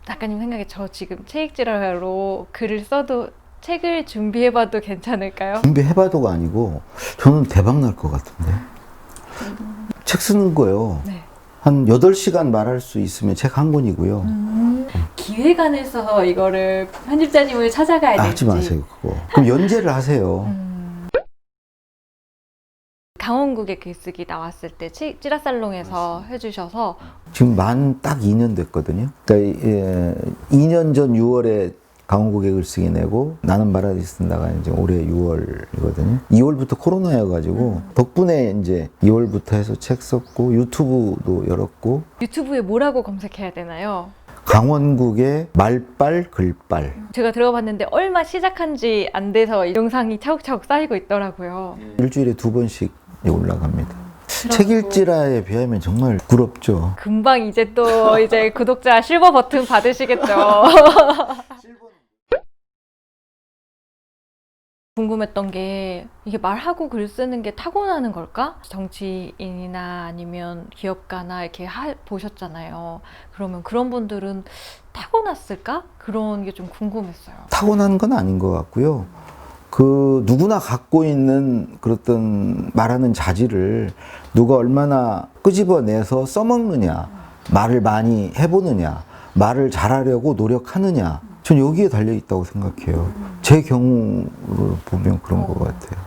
작가님 생각에 저 지금 체익질환으로 글을 써도 책을 준비해봐도 괜찮을까요? 준비해봐도가 아니고 저는 대박 날 것 같은데. 책 쓰는 거요. 네. 한 8시간 말할 수 있으면 책 한 권이고요. 기획안을 써서 이거를 편집자님을 찾아가야 될지. 하지 마세요, 그거. 그럼 연재를 하세요. 강원국의 글쓰기 나왔을 때 찌라살롱에서 해주셔서 지금 만 딱 2년 됐거든요. 그러니까 2년 전 6월에 강원국의 글쓰기 내고 나는 파라디스다가 이제 올해 6월이거든요. 2월부터 코로나여가지고 덕분에 이제 2월부터 해서 책 썼고 유튜브도 열었고 유튜브에 뭐라고 검색해야 되나요? 강원국의 말빨 글빨. 제가 들어봤는데 얼마 시작한 지 안 돼서 이 영상이 차곡차곡 쌓이고 있더라고요. 일주일에 2번씩 올라갑니다. 책일지라에 비하면 정말 부럽죠. 금방 이제 또 이제 구독자 실버 버튼 받으시겠죠. 궁금했던 게 이게 말하고 글 쓰는 게 타고나는 걸까? 정치인이나 아니면 기업가나 이렇게 보셨잖아요. 그러면 그런 분들은 타고났을까? 그런 게 좀 궁금했어요. 타고난 건 아닌 것 같고요. 그 누구나 갖고 있는 그랬던 말하는 자질을 누가 얼마나 끄집어내서 써먹느냐, 말을 많이 해보느냐, 말을 잘하려고 노력하느냐, 전 여기에 달려있다고 생각해요. 제 경우를 보면 그런 것 같아요.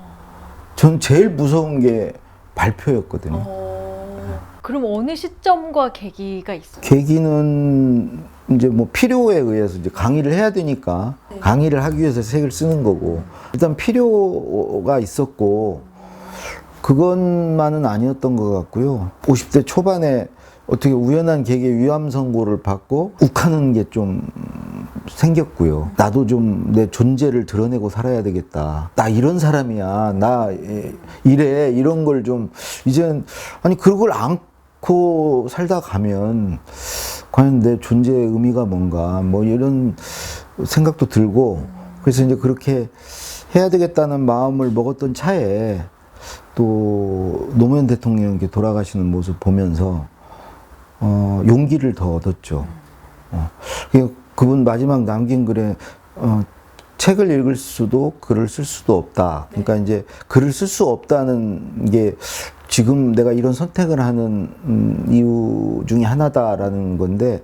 전 제일 무서운 게 발표였거든요. 그럼 어느 시점과 계기가 있어요? 계기는 이제 뭐 필요에 의해서 이제 강의를 해야 되니까 강의를 하기 위해서 책을 쓰는 거고, 일단 필요가 있었고 그것만은 아니었던 것 같고요. 50대 초반에 어떻게 우연한 계기에 위암 선고를 받고 욱하는 게 좀 생겼고요. 나도 좀 내 존재를 드러내고 살아야 되겠다. 나 이런 사람이야. 나 이래. 이런 걸 좀 이젠 아니 그걸 안고 살다 가면 과연 내 존재의 의미가 뭔가 뭐 이런 생각도 들고, 그래서 이제 그렇게 해야 되겠다는 마음을 먹었던 차에 또 노무현 대통령이 돌아가시는 모습 보면서 용기를 더 얻었죠. 그분 마지막 남긴 글에 책을 읽을 수도 글을 쓸 수도 없다. 그러니까 이제 글을 쓸 수 없다는 게 지금 내가 이런 선택을 하는 이유 중에 하나다라는 건데,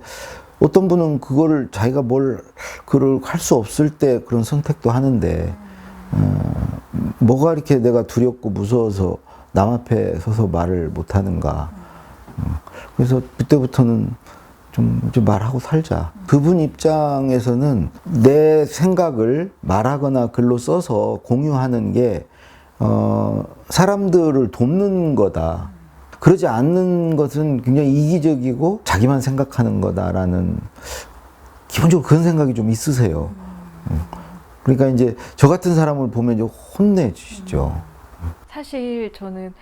어떤 분은 그거를 자기가 뭘 글을 할 수 없을 때 그런 선택도 하는데 뭐가 이렇게 내가 두렵고 무서워서 남 앞에 서서 말을 못 하는가. 그래서 그때부터는 좀 말하고 살자. 그분 입장에서는 내 생각을 말하거나 글로 써서 공유하는 게 사람들을 돕는 거다. 그러지 않는 것은 굉장히 이기적이고 자기만 생각하는 거다라는 기본적으로 그런 생각이 좀 있으세요. 그러니까 이제 저 같은 사람을 보면 이제 혼내주시죠. 사실 저는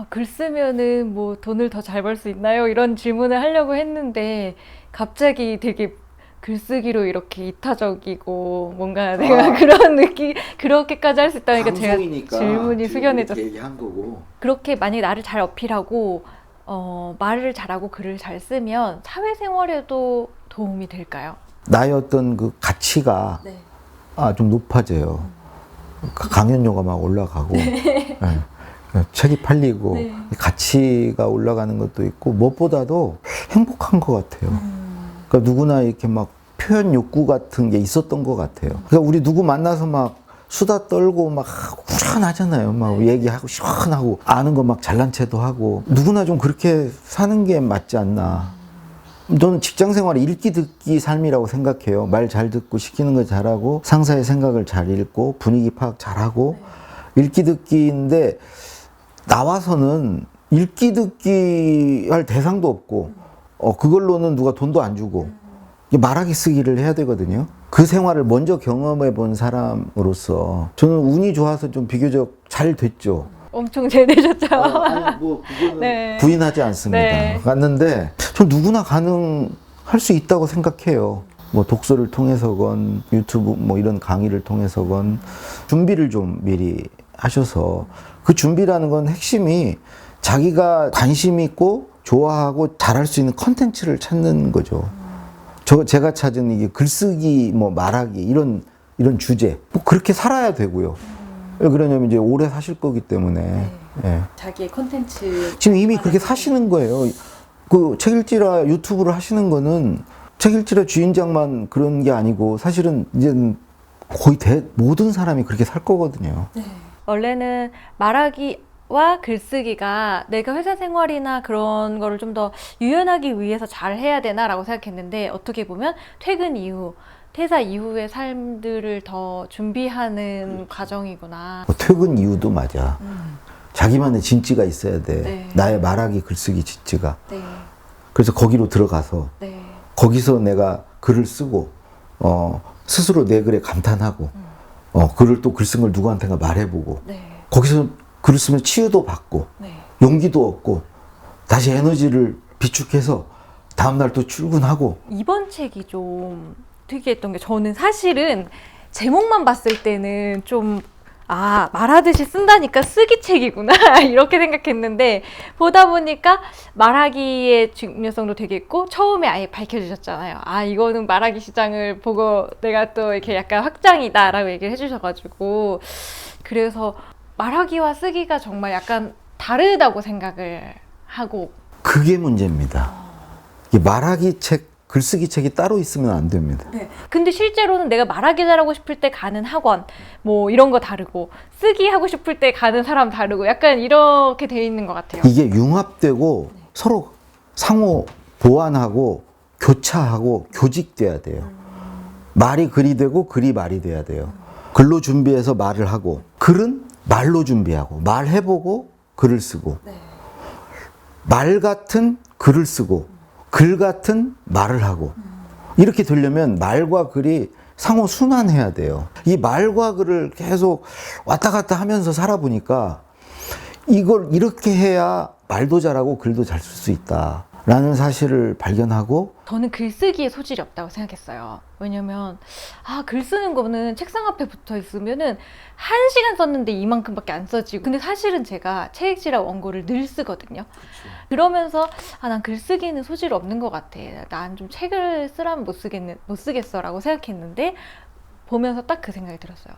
글 쓰면은 뭐 돈을 더 잘 벌 수 있나요? 이런 질문을 하려고 했는데 갑자기 되게 글쓰기로 이렇게 이타적이고 뭔가 내가 그런 느낌, 그렇게까지 할 수 있다니까 제가 질문이 숙연해졌어요. 얘기한 거고. 그렇게 만약에 나를 잘 어필하고 말을 잘하고 글을 잘 쓰면 사회생활에도 도움이 될까요? 나의 어떤 그 가치가 네. 좀 높아져요. 강연료가 막 올라가고, 네. 책이 팔리고, 네. 가치가 올라가는 것도 있고, 무엇보다도 행복한 것 같아요. 그러니까 누구나 이렇게 막 표현 욕구 같은 게 있었던 것 같아요. 그러니까 우리 누구 만나서 막 수다 떨고 막 후련하잖아요. 막 얘기하고 시원하고 아는 거 막 잘난 체도 하고, 누구나 좀 그렇게 사는 게 맞지 않나. 저는 직장 생활이 읽기 듣기 삶이라고 생각해요. 말 잘 듣고 시키는 거 잘하고 상사의 생각을 잘 읽고 분위기 파악 잘하고 읽기 듣기인데, 나와서는 읽기 듣기 할 대상도 없고 그걸로는 누가 돈도 안 주고 말하기 쓰기를 해야 되거든요. 그 생활을 먼저 경험해 본 사람으로서 저는 운이 좋아서 좀 비교적 잘 됐죠. 엄청 잘 되셨죠? 아니 뭐 그거는 네. 부인하지 않습니다. 네. 갔는데 전 누구나 가능할 수 있다고 생각해요. 뭐 독서를 통해서건 유튜브 뭐 이런 강의를 통해서건 준비를 좀 미리 하셔서, 그 준비라는 건 핵심이 자기가 관심 있고 좋아하고 잘할 수 있는 컨텐츠를 찾는 거죠. 제가 찾은 이게 글쓰기, 뭐 말하기 이런 주제 뭐 그렇게 살아야 되고요. 왜 그러냐면 이제 오래 사실 거기 때문에 예. 자기의 콘텐츠 지금 이미 그렇게 사시는 거예요. 그 책일지라 유튜브를 하시는 거는 책일지라 주인장만 그런 게 아니고 사실은 이제 거의 모든 사람이 그렇게 살 거거든요. 원래는 말하기와 글쓰기가 내가 회사 생활이나 그런 거를 좀 더 유연하기 위해서 잘 해야 되나라고 생각했는데 어떻게 보면 퇴근 이후, 퇴사 이후의 삶들을 더 준비하는 과정이구나. 뭐 퇴근 이유도 맞아. 자기만의 진지가 있어야 돼. 네. 나의 말하기 글쓰기 진지가. 네, 그래서 거기로 들어가서 네, 거기서 내가 글을 쓰고 스스로 내 글에 감탄하고 글을 또 글 쓴 걸 누구한테가 말해보고 네, 거기서 글을 쓰면 치유도 받고 네. 용기도 얻고 다시 에너지를 비축해서 다음날 또 출근하고. 이번 책이 좀 특이했던 게 저는 사실은 제목만 봤을 때는 좀 말하듯이 쓴다니까 쓰기 책이구나 이렇게 생각했는데 보다 보니까 말하기의 중요성도 되게 있고 처음에 아예 밝혀주셨잖아요. 이거는 말하기 시장을 보고 내가 또 이렇게 약간 확장이다 라고 얘기를 해주셔가지고 그래서 말하기와 쓰기가 정말 약간 다르다고 생각을 하고 그게 문제입니다. 이 말하기 책, 글쓰기 책이 따로 있으면 안 됩니다. 네. 근데 실제로는 내가 말하기 잘하고 싶을 때 가는 학원 뭐 이런 거 다르고 쓰기 하고 싶을 때 가는 사람 다르고 약간 이렇게 돼 있는 것 같아요. 이게 융합되고 서로 상호 보완하고 교차하고 교직돼야 돼요. 말이 글이 되고 글이 말이 돼야 돼요. 글로 준비해서 말을 하고 글은 말로 준비하고 말해보고 글을 쓰고 말 같은 글을 쓰고 글 같은 말을 하고 이렇게 되려면 말과 글이 상호 순환해야 돼요. 이 말과 글을 계속 왔다 갔다 하면서 살아보니까 이걸 이렇게 해야 말도 잘하고 글도 잘 쓸 수 있다 라는 사실을 발견하고 저는 글쓰기에 소질이 없다고 생각했어요. 왜냐면 글 쓰는 거는 책상 앞에 붙어 있으면은 1시간 썼는데 이만큼밖에 안 써지고 근데 사실은 제가 책일지라 원고를 늘 쓰거든요. 그러면서 난 글쓰기는 소질 없는 것 같아. 난 좀 책을 쓰라면 못 쓰겠어 라고 생각했는데 보면서 딱 그 생각이 들었어요.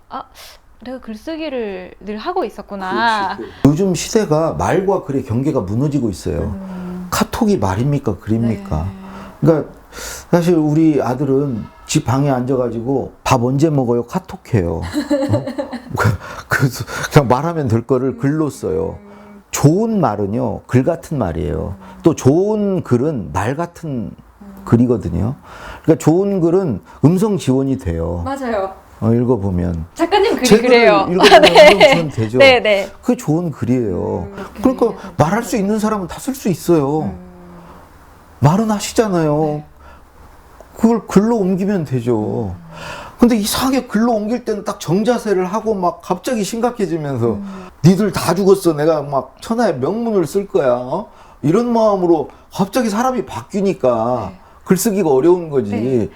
내가 글쓰기를 늘 하고 있었구나. 요즘 시대가 말과 글의 경계가 무너지고 있어요. 카톡이 말입니까 글입니까? 그러니까 사실 우리 아들은 집 방에 앉아가지고 밥 언제 먹어요? 카톡해요. 그래서 그냥 말하면 될 거를 글로 써요. 좋은 말은요 글 같은 말이에요. 또 좋은 글은 말 같은 글이거든요. 그러니까 좋은 글은 음성 지원이 돼요. 맞아요. 읽어보면 작가님 글이 제 글을 그래요. 읽어보면 음성 지원 되죠. 네. 그게 좋은 글이에요. 그러니까 말할 수 있는 사람은 다 쓸 수 있어요. 말은 하시잖아요. 그걸 글로 옮기면 되죠. 근데 이상하게 글로 옮길 때는 딱 정자세를 하고 막 갑자기 심각해지면서 니들 다 죽었어. 내가 막 천하의 명문을 쓸 거야. 이런 마음으로 갑자기 사람이 바뀌니까 글쓰기가 어려운 거지.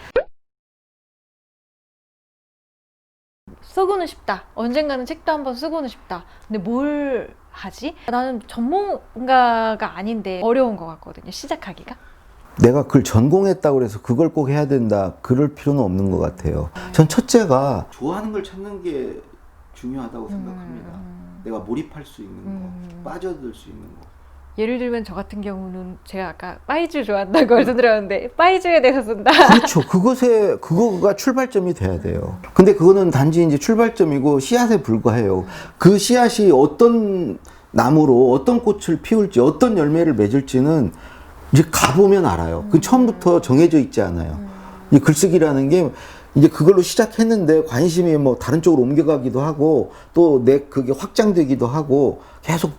쓰고는 싶다. 언젠가는 책도 한번 쓰고는 싶다. 근데 뭘 하지? 나는 전문가가 아닌데 어려운 것 같거든요. 시작하기가. 내가 그걸 전공했다고 해서 그걸 꼭 해야 된다. 그럴 필요는 없는 것 같아요. 전 첫째가 좋아하는 걸 찾는 게 중요하다고 생각합니다. 내가 몰입할 수 있는 거, 빠져들 수 있는 거. 예를 들면 저 같은 경우는 제가 아까 빠이즈 좋아한다고 말씀드렸는데 빠이즈에 대해서 쓴다. 그렇죠. 그거가 출발점이 돼야 돼요. 근데 그거는 단지 이제 출발점이고 씨앗에 불과해요. 그 씨앗이 어떤 나무로 어떤 꽃을 피울지 어떤 열매를 맺을지는 이제 가보면 알아요. 그 처음부터 정해져 있지 않아요. 이 글쓰기라는 게 이제 그걸로 시작했는데 관심이 뭐 다른 쪽으로 옮겨가기도 하고 또 그게 확장되기도 하고 계속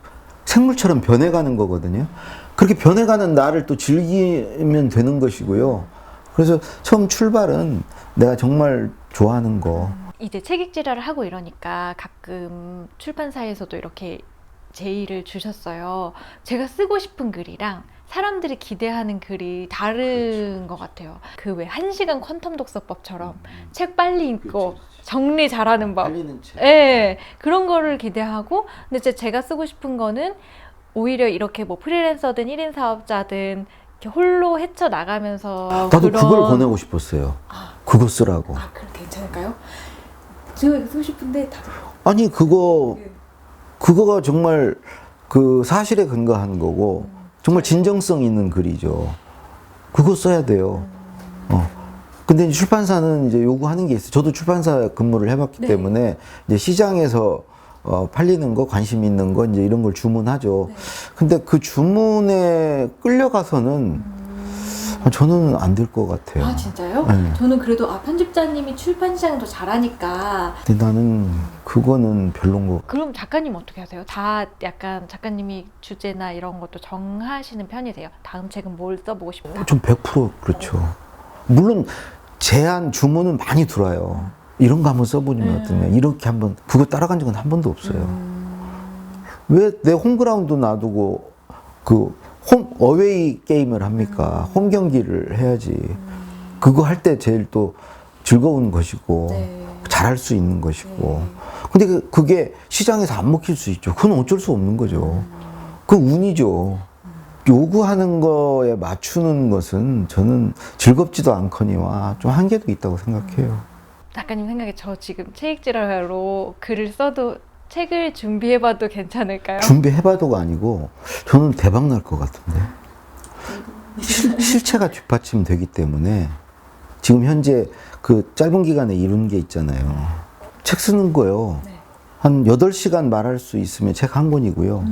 생물처럼 변해가는 거거든요. 그렇게 변해가는 나를 또 즐기면 되는 것이고요. 그래서 처음 출발은 내가 정말 좋아하는 거. 이제 책익질화를 하고 이러니까 가끔 출판사에서도 이렇게 제의를 주셨어요. 제가 쓰고 싶은 글이랑 사람들이 기대하는 글이 다른 것 같아요. 그 왜 1시간 퀀텀 독서법처럼 책 빨리 읽고 정리 잘하는 법. 빨리는 책. 네, 그런 거를 기대하고 근데 제가 쓰고 싶은 거는 오히려 이렇게 뭐 프리랜서든 1인 사업자든 이렇게 홀로 헤쳐 나가면서 나도 그걸 보내고 싶었어요. 그거 쓰라고. 아, 그럼 괜찮을까요? 제가 이거 쓰고 싶은데 다들 아니 그거가 정말 그 사실에 근거한 거고 정말 진정성 있는 글이죠. 그거 써야 돼요. 근데 이제 출판사는 이제 요구하는 게 있어요. 저도 출판사 근무를 해봤기 네. 때문에 이제 시장에서 팔리는 거, 관심 있는 거 이제 이런 걸 주문하죠. 네. 근데 그 주문에 끌려가서는 저는 안 될 것 같아요. 아, 진짜요? 네. 저는 그래도 편집자님이 출판 시장을 더 잘하니까. 근데 나는 그거는 별론 거. 그럼 작가님 어떻게 하세요? 다 약간 작가님이 주제나 이런 것도 정하시는 편이세요? 다음 책은 뭘 써보고 싶다? 좀 100% 그렇죠. 물론 제안 주문은 많이 들어와요. 이런 거 한번 써보면 어떠냐. 이렇게 한번 그거 따라간 적은 한 번도 없어요. 왜 내 홈그라운드 놔두고 그 어웨이 게임을 합니까? 홈 경기를 해야지. 그거 할 때 제일 또 즐거운 것이고 네. 잘할 수 있는 것이고. 네. 근데 그게 시장에서 안 먹힐 수 있죠. 그건 어쩔 수 없는 거죠. 그 운이죠. 요구하는 거에 맞추는 것은 저는 즐겁지도 않거니와 좀 한계도 있다고 생각해요. 작가님 생각에 저 지금 체익질하러 글을 써도 책을 준비해봐도 괜찮을까요? 준비해봐도가 아니고 저는 대박 날 것 같은데. 실체가 뒷받침되기 때문에 지금 현재 그 짧은 기간에 이룬 게 있잖아요. 책 쓰는 거요. 네. 한 8시간 말할 수 있으면 책 한 권이고요.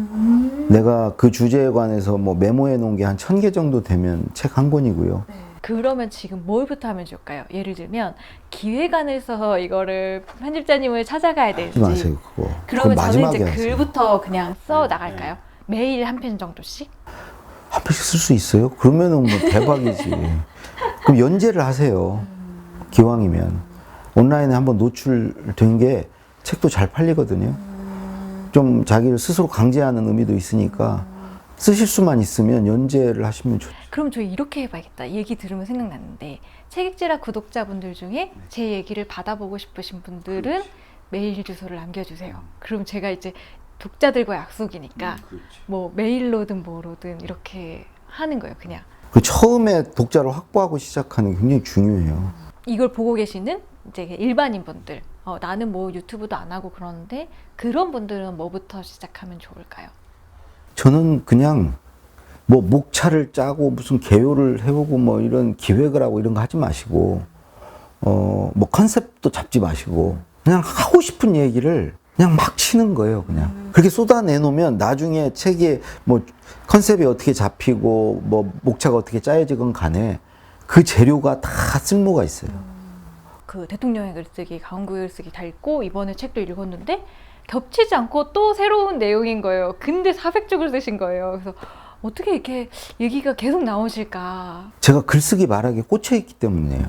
내가 그 주제에 관해서 뭐 메모해 놓은 게 한 1000개 정도 되면 책 한 권이고요. 네. 그러면 지금 뭘부터 하면 좋을까요? 예를 들면 기획안을 써서 이거를 편집자님을 찾아가야 될지. 하지 마세요, 그거. 그러면 그건 저는 마지막에 이제 하세요. 글부터 그냥 써 나갈까요? 매일 한 편 정도씩? 한 편씩 쓸 수 있어요? 그러면은 뭐 대박이지. 그럼 연재를 하세요. 기왕이면. 온라인에 한번 노출된 게 책도 잘 팔리거든요. 좀 자기를 스스로 강제하는 의미도 있으니까 쓰실 수만 있으면 연재를 하시면 좋죠. 그럼 저 이렇게 해봐야겠다. 얘기 들으면 생각났는데 책익지라 구독자분들 중에 제 얘기를 받아보고 싶으신 분들은 메일 주소를 남겨주세요. 그럼 제가 이제 독자들과 약속이니까 뭐 메일로든 뭐로든 이렇게 하는 거예요. 그냥 그 처음에 독자를 확보하고 시작하는 게 굉장히 중요해요. 이걸 보고 계시는 이제 일반인 분들 나는 뭐 유튜브도 안 하고 그러는데 그런 분들은 뭐부터 시작하면 좋을까요? 저는 그냥 뭐 목차를 짜고 무슨 개요를 해보고 뭐 이런 기획을 하고 이런 거 하지 마시고 뭐 컨셉도 잡지 마시고 그냥 하고 싶은 얘기를 그냥 막 치는 거예요. 그냥 그렇게 쏟아내 놓으면 나중에 책에 뭐 컨셉이 어떻게 잡히고 뭐 목차가 어떻게 짜여지건 간에 그 재료가 다 쓸모가 있어요. 그 대통령의 글쓰기, 강원구의 글쓰기 다 읽고 이번에 책도 읽었는데 겹치지 않고 또 새로운 내용인 거예요. 근데 400쪽을 쓰신 거예요. 그래서 어떻게 이렇게 얘기가 계속 나오실까? 제가 글쓰기 말하기에 꽂혀 있기 때문이에요.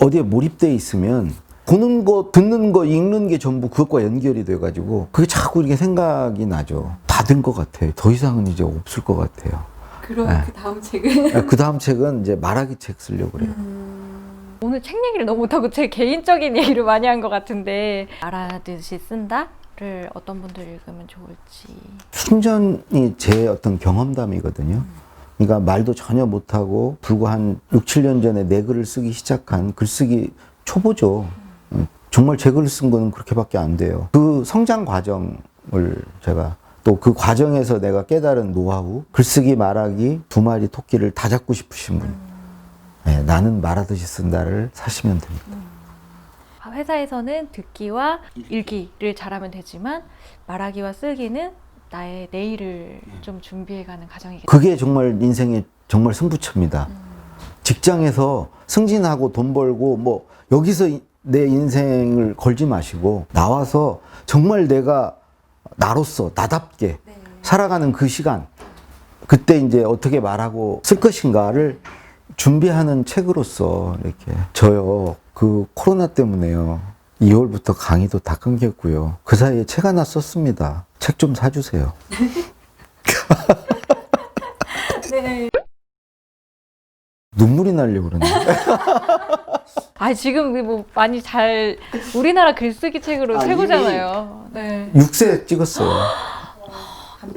어디에 몰입돼 있으면 보는 거, 듣는 거, 읽는 게 전부 그것과 연결이 돼가지고 그게 자꾸 이렇게 생각이 나죠. 다 된 것 같아요. 더 이상은 이제 없을 것 같아요. 그럼 네. 그 다음 책은? 그 다음 책은 이제 말하기 책 쓰려고 그래요. 오늘 책 얘기를 너무 못하고 제 개인적인 얘기를 많이 한 것 같은데 말하듯이 쓴다를 어떤 분들 읽으면 좋을지. 순전히 제 어떤 경험담이거든요. 그러니까 말도 전혀 못하고 불과 한 6, 7년 전에 내 글을 쓰기 시작한 글쓰기 초보죠. 정말 제 글을 쓴 거는 그렇게밖에 안 돼요. 그 성장 과정을 제가 또 그 과정에서 내가 깨달은 노하우, 글쓰기 말하기 두 마리 토끼를 다 잡고 싶으신 분. 네, 나는 말하듯이 쓴다를 사시면 됩니다. 회사에서는 듣기와 읽기를 잘하면 되지만 말하기와 쓰기는 나의 내일을 좀 준비해가는 과정이겠죠. 그게 정말 인생의 정말 승부처입니다. 직장에서 승진하고 돈 벌고 뭐 여기서 내 인생을 걸지 마시고 나와서 정말 내가 나로서 나답게 살아가는 그 시간, 그때 이제 어떻게 말하고 쓸 것인가를 준비하는 책으로서 이렇게 저요 그 코로나 때문에요 2월부터 강의도 다 끊겼고요. 그 사이에 책 하나 썼습니다. 책 좀 사주세요. 네. 눈물이 나려고 그러네. 아 지금 뭐 많이 잘 우리나라 글쓰기 책으로 최고잖아요. 네. 6세 찍었어요.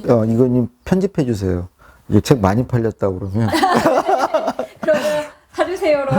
이거님 편집해 주세요. 이게 책 많이 팔렸다 그러면 그러면 사주세요로.